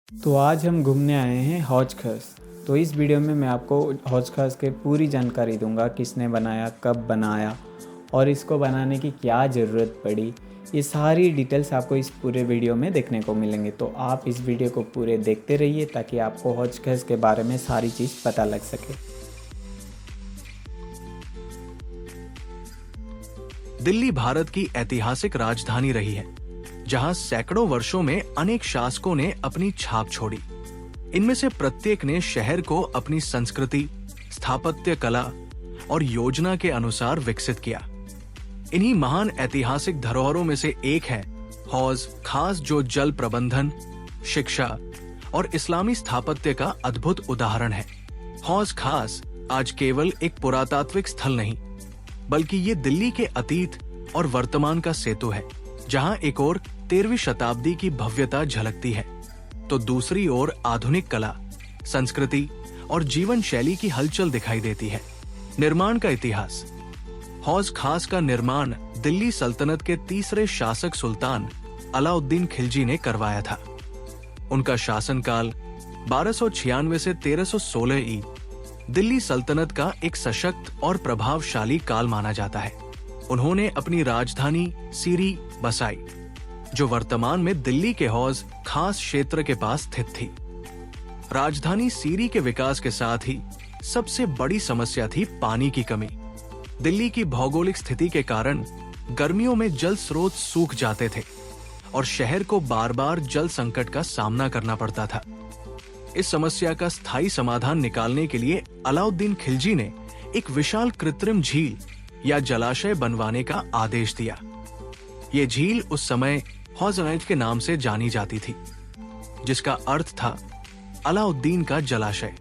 तो आज हम घूमने आए हैं हौज खास। तो इस वीडियो में मैं आपको हौज खास के पूरी जानकारी दूंगा, किसने बनाया, कब बनाया और इसको बनाने की क्या ज़रूरत पड़ी। ये सारी डिटेल्स आपको इस पूरे वीडियो में देखने को मिलेंगे। तो आप इस वीडियो को पूरे देखते रहिए ताकि आपको हौज खास के बारे में सारी चीज़ पता लग सके। दिल्ली भारत की ऐतिहासिक राजधानी रही है, जहां सैकड़ों वर्षों में अनेक शासकों ने अपनी छाप छोड़ी। इनमें से प्रत्येक ने शहर को अपनी संस्कृति, स्थापत्य कला और योजना के अनुसार विकसित किया। इन्हीं महान ऐतिहासिक धरोहरों में से एक है हौज खास, जो जल प्रबंधन, शिक्षा और इस्लामी स्थापत्य का अद्भुत उदाहरण है। हौज खास आज केवल एक पुरातात्विक स्थल नहीं, बल्कि ये दिल्ली के अतीत और वर्तमान का सेतु है, जहां एक ओर 13वीं शताब्दी की भव्यता झलकती है, तो दूसरी ओर आधुनिक कला, संस्कृति और जीवन शैली की हलचल दिखाई देती है। निर्माण का इतिहास। हौज खास का निर्माण दिल्ली सल्तनत के तीसरे शासक सुल्तान अलाउद्दीन खिलजी ने करवाया था। उनका शासनकाल 1296 से 1316 ई दिल्ली सल्तनत का एक सशक्त और प्रभावशाली काल माना जाता है। उन्होंने अपनी राजधानी सीरी बसाई, जो वर्तमान में दिल्ली के हौज खास क्षेत्र के पास स्थित थी। राजधानी सीरी के विकास के साथ ही सबसे बड़ी समस्या थी पानी की कमी। दिल्ली की भौगोलिक स्थिति के कारण गर्मियों में जल स्रोत सूख जाते थे और शहर को बार बार जल संकट का सामना करना पड़ता था। इस समस्या का स्थायी समाधान निकालने के लिए अलाउद्दीन खिलजी ने एक विशाल कृत्रिम झील या जलाशय बनवाने का आदेश दिया। ये झील उस समय हौज के नाम से जानी जाती थी, जिसका अर्थ था अलाउद्दीन का जलाशय।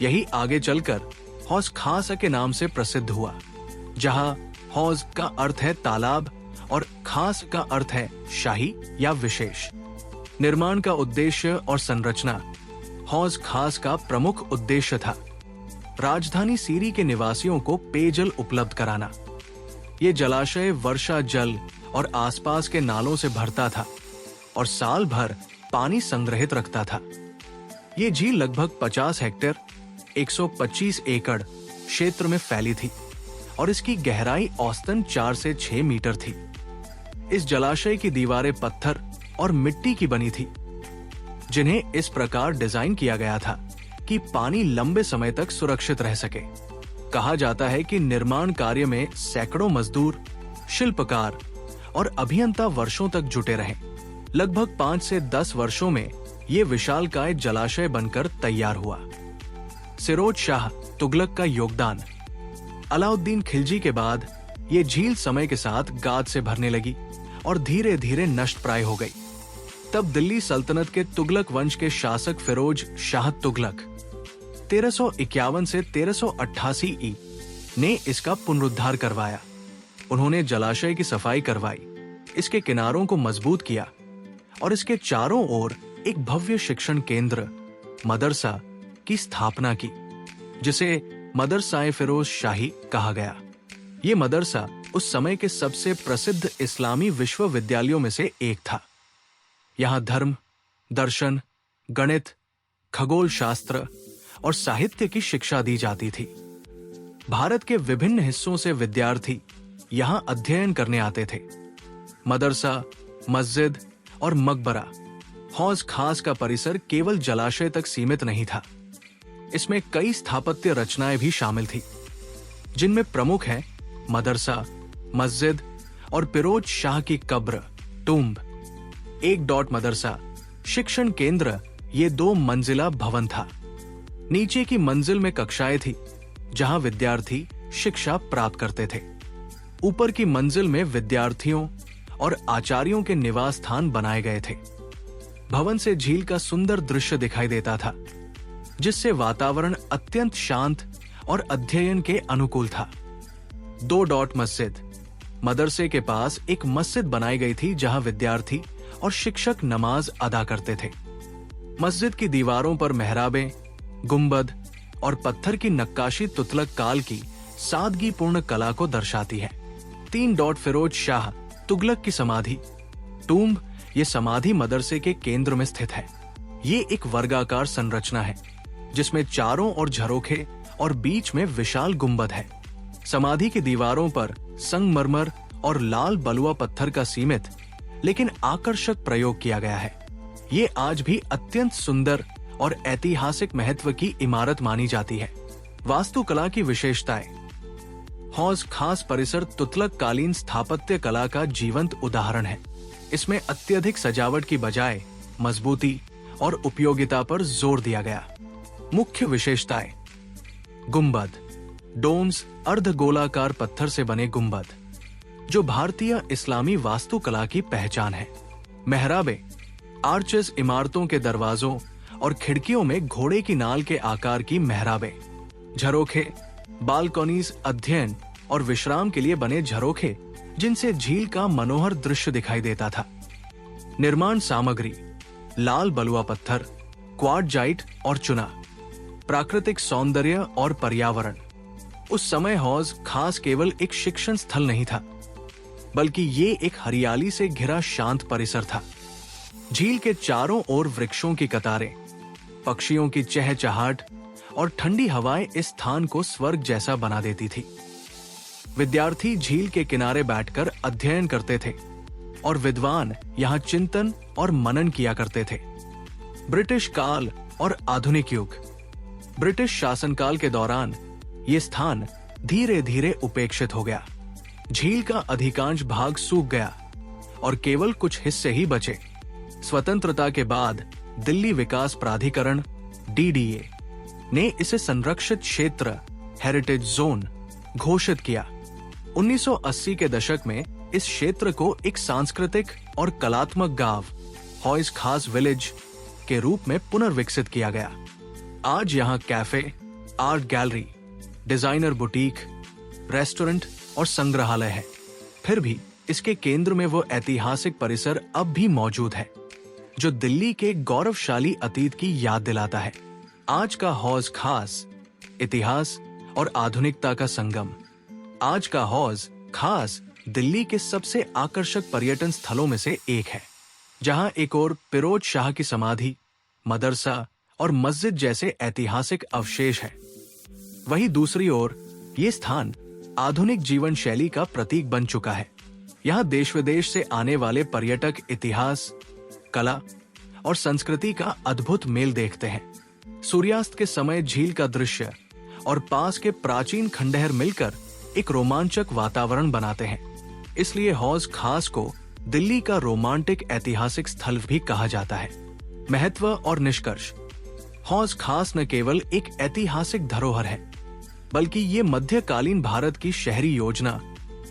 यही आगे चलकर हौज खास के नाम से प्रसिद्ध हुआ, जहां हौज का अर्थ है तालाब और खास का अर्थ है शाही या विशेष। निर्माण का उद्देश्य और संरचना। हौज खास का प्रमुख उद्देश्य था राजधानी सीरी के निवासियों को पेयजल उपलब्ध कराना। ये जलाशय वर्षा जल और आसपास के नालों से भरता था और साल भर पानी संग्रहित रखता था। ये झील लगभग 50 हेक्टेयर 125 एकड़ क्षेत्र में फैली थी और इसकी गहराई औसतन 4 से 6 मीटर थी। इस जलाशय की दीवारें पत्थर और मिट्टी की बनी थी, जिन्हें इस प्रकार डिजाइन किया गया था कि पानी लंबे समय तक सुरक्षित रह सके। कहा जाता है कि निर्माण कार्य में सैकड़ों मजदूर, शिल्पकार और अभियंता वर्षों तक जुटे रहे। लगभग 5 से 10 वर्षों में ये विशालकाय जलाशय बनकर तैयार हुआ। सिरोज शाह तुगलक का योगदान। अलाउद्दीन खिलजी के बाद ये झील समय के साथ गाद से भरने लगी और धीरे धीरे नष्ट प्राय हो गई। तब दिल्ली सल्तनत के तुगलक वंश के शासक फिरोज शाह तुगलक 1351 से 1388 ई ने इसका पुनरुद्धार करवाया। उन्होंने जलाशय की सफाई करवाई, इसके किनारों को मजबूत किया और इसके चारों ओर एक भव्य शिक्षण केंद्र मदरसा की स्थापना की, जिसे मदरसाए फिरोज शाही कहा गया। ये मदरसा उस समय के सबसे प्रसिद्ध इस्लामी विश्वविद्यालयों में से एक था। यहाँ धर्म, दर्शन, गणित, खगोल शास्त्र और साहित्य की शिक्षा दी जाती थी। भारत के विभिन्न हिस्सों से विद्यार्थी यहाँ अध्ययन करने आते थे। मदरसा, मस्जिद और मकबरा, हौज खास का परिसर केवल जलाशय तक सीमित नहीं था। इसमें कई स्थापत्य रचनाएं भी शामिल थी, जिनमें प्रमुख हैं मदरसा, मस्जिद और फिरोज शाह की कब्र, टूम्ब। एक डॉट मदरसा शिक्षण केंद्र ये 2 मंजिला भवन था। नीचे की मंजिल में कक्षाएं थी, जहां विद्यार्थी शिक्षा प्राप्त करते थे। ऊपर की मंजिल में विद्यार्थियों और आचार्यों के निवास स्थान बनाए गए थे। भवन से झील का सुंदर दृश्य दिखाई देता था, जिससे वातावरण अत्यंत शांत और अध्ययन के अनुकूल था। 2 डॉट मस्जिद। मदरसे के पास एक मस्जिद बनाई गई थी, जहां विद्यार्थी और शिक्षक नमाज अदा करते थे। मस्जिद की दीवारों पर मेहराबें, गुंबद और पत्थर की नक्काशी तुगलक काल की सादगीपूर्ण कला को दर्शाती है। 3 डॉट फिरोज शाह तुगलक की समाधि, टूम्ब। ये समाधि मदरसे के केंद्र में स्थित है। ये एक वर्गाकार संरचना है जिसमें चारों ओर झरोखे और बीच में विशाल गुंबद है। समाधि की दीवारों पर संगमरमर और लाल बलुआ पत्थर का सीमित लेकिन आकर्षक प्रयोग किया गया है। ये आज भी अत्यंत सुंदर और ऐतिहासिक महत्व की इमारत मानी जाती है। वास्तुकला की विशेषताएं। हौज खास परिसर तुगलक कालीन स्थापत्य कला का जीवंत उदाहरण है। इसमें अत्यधिक सजावट की बजाय मजबूती और उपयोगिता पर जोर दिया गया। मुख्य विशेषताएं। गुंबद, डोम्स, अर्धगोलाकार पत्थर से बने गुंबद जो भारतीय इस्लामी वास्तुकला की पहचान है। मेहराबे, आर्चेस, इमारतों के दरवाजों और खिड़कियों में घोड़े की नाल के आकार की मेहराबे। झरोखे, बालकनीज, अध्ययन और विश्राम के लिए बने झरोखे जिनसे झील का मनोहर दृश्य दिखाई देता था। निर्माण सामग्री, लाल बलुआ पत्थर, क्वार्टजाइट और चुना। प्राकृतिक सौंदर्य और पर्यावरण। उस समय हौज खास केवल एक शिक्षण स्थल नहीं था, बल्कि ये एक हरियाली से घिरा शांत परिसर था। झील के चारों ओर वृक्षों की कतारें, पक्षियों की चहचहाट और ठंडी हवाएं इस स्थान को स्वर्ग जैसा बना देती थी। विद्यार्थी झील के किनारे बैठकर अध्ययन करते थे और विद्वान यहाँ चिंतन और मनन किया करते थे। ब्रिटिश काल और आधुनिक युग। ब्रिटिश शासनकाल के दौरान ये स्थान धीरे धीरे उपेक्षित हो गया। झील का अधिकांश भाग सूख गया और केवल कुछ हिस्से ही बचे। स्वतंत्रता के बाद दिल्ली विकास प्राधिकरण (DDA) ने इसे संरक्षित क्षेत्र हेरिटेज जोन घोषित किया। 1980 के दशक में इस क्षेत्र को एक सांस्कृतिक और कलात्मक गांव हॉइज खास विलेज के रूप में पुनर्विकसित किया गया। आज यहाँ cafe, art gallery, designer boutique, restaurant और संग्रहालय है। फिर भी इसके केंद्र में वो ऐतिहासिक परिसर अब भी मौजूद है जो दिल्ली के गौरवशाली अतीत की याद दिलाता है। आज का हौज खास इतिहास और आधुनिकता का संगम। आज का हौज खास दिल्ली के सबसे आकर्षक पर्यटन स्थलों में से एक है, जहां एक ओर फिरोज शाह की समाधि, मदरसा और मस्जिद जैसे ऐतिहासिक अवशेष हैं, वहीं दूसरी ओर ये स्थान आधुनिक जीवन शैली का प्रतीक बन चुका है। यहाँ देश विदेश से आने वाले पर्यटक इतिहास, कला और संस्कृति का अद्भुत मेल देखते हैं। सूर्यास्त के समय झील का दृश्य और पास के प्राचीन खंडहर मिलकर एक रोमांचक वातावरण बनाते हैं। इसलिए हौज खास को दिल्ली का रोमांटिक ऐतिहासिक स्थल भी कहा जाता है। महत्व और निष्कर्ष। हौज खास न केवल एक ऐतिहासिक धरोहर है, बल्कि ये मध्यकालीन भारत की शहरी योजना,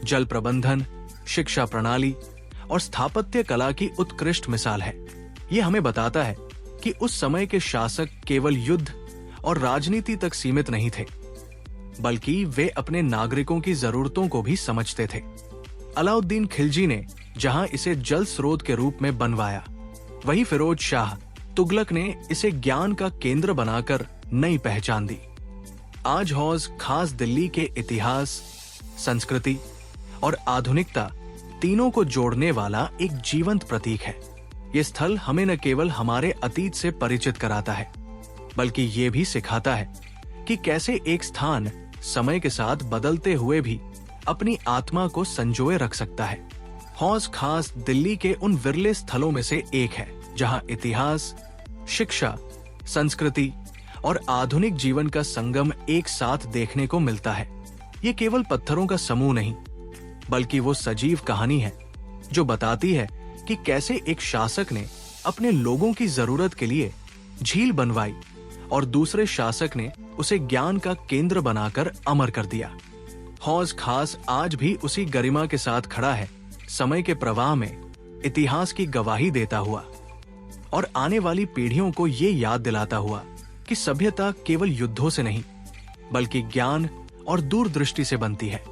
जल प्रबंधन, शिक्षा प्रणाली और स्थापत्य कला की उत्कृष्ट मिसाल है। ये हमें बताता है कि उस समय के शासक केवल युद्ध और राजनीति तक सीमित नहीं थे, बल्कि वे अपने नागरिकों की जरूरतों को भी समझते थे। अलाउद्दीन खिलजी ने जहां इसे जल स्रोत के रूप में बनवाया, वहीं फिरोज शाह तुगलक ने इसे ज्ञान का केंद्र बनाकर नई पहचान दी। आज हौज खास दिल्ली के इतिहास, संस्कृति और आधुनिकता तीनों को जोड़ने वाला एक जीवंत प्रतीक है। ये स्थल हमें न केवल हमारे अतीत से परिचित कराता है, बल्कि ये भी सिखाता है कि कैसे एक स्थान समय के साथ बदलते हुए भी अपनी आत्मा को संजोए रख सकता है। हौज खास दिल्ली के उन विरले स्थलों में से एक है जहां इतिहास, शिक्षा, संस्कृति और आधुनिक जीवन का संगम एक साथ देखने को मिलता है। ये केवल पत्थरों का समूह नहीं, बल्कि वो सजीव कहानी है जो बताती है कि कैसे एक शासक ने अपने लोगों की जरूरत के लिए झील बनवाई और दूसरे शासक ने उसे ज्ञान का केंद्र बनाकर अमर कर दिया। हौज खास आज भी उसी गरिमा के साथ खड़ा है, समय के प्रवाह में इतिहास की गवाही देता हुआ और आने वाली पीढ़ियों को ये याद दिलाता हुआ कि सभ्यता केवल युद्धों से नहीं, बल्कि ज्ञान और दूरदृष्टि से बनती है।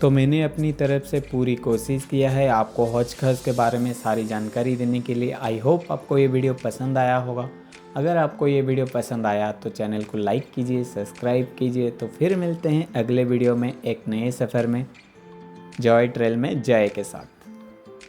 तो मैंने अपनी तरफ से पूरी कोशिश किया है आपको हौज खास के बारे में सारी जानकारी देने के लिए। आई होप आपको ये वीडियो पसंद आया होगा। अगर आपको ये वीडियो पसंद आया तो चैनल को लाइक कीजिए, सब्सक्राइब कीजिए। तो फिर मिलते हैं अगले वीडियो में एक नए सफ़र में, जॉय ट्रेल में जय के साथ।